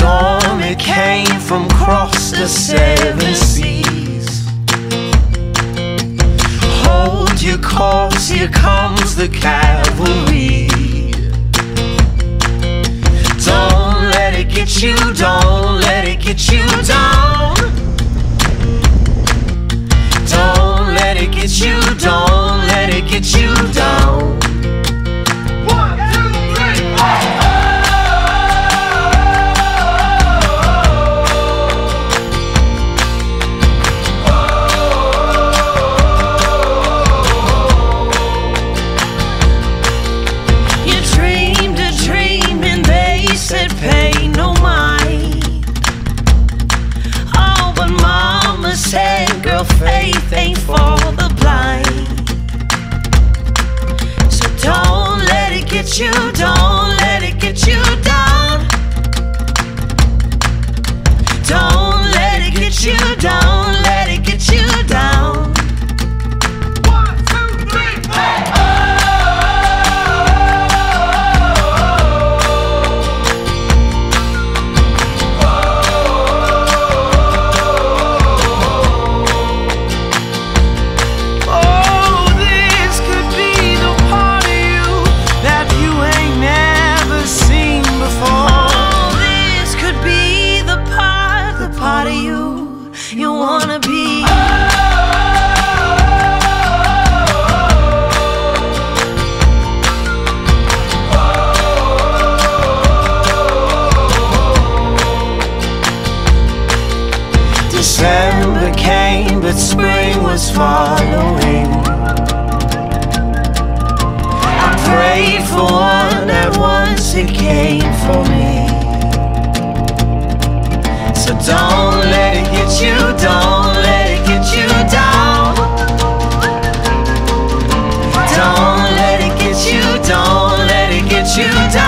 storm, it came from across the seven seas. Hold your course, here comes the cavalry. Don't let it get you, don't let it get you down. Don't let it get you, don't let it get you down. Pay no mind. Oh, but mama said, girl, faith ain't for the blind. So don't let it get you, don't let it get you down. Don't let it get you, don't let it get you down. 1, 2, 3, 4. You wanna be. December came, but spring was following. I prayed for one that once it came for me. So don't let it get you, don't let it get you down. Don't let it get you, don't let it get you down.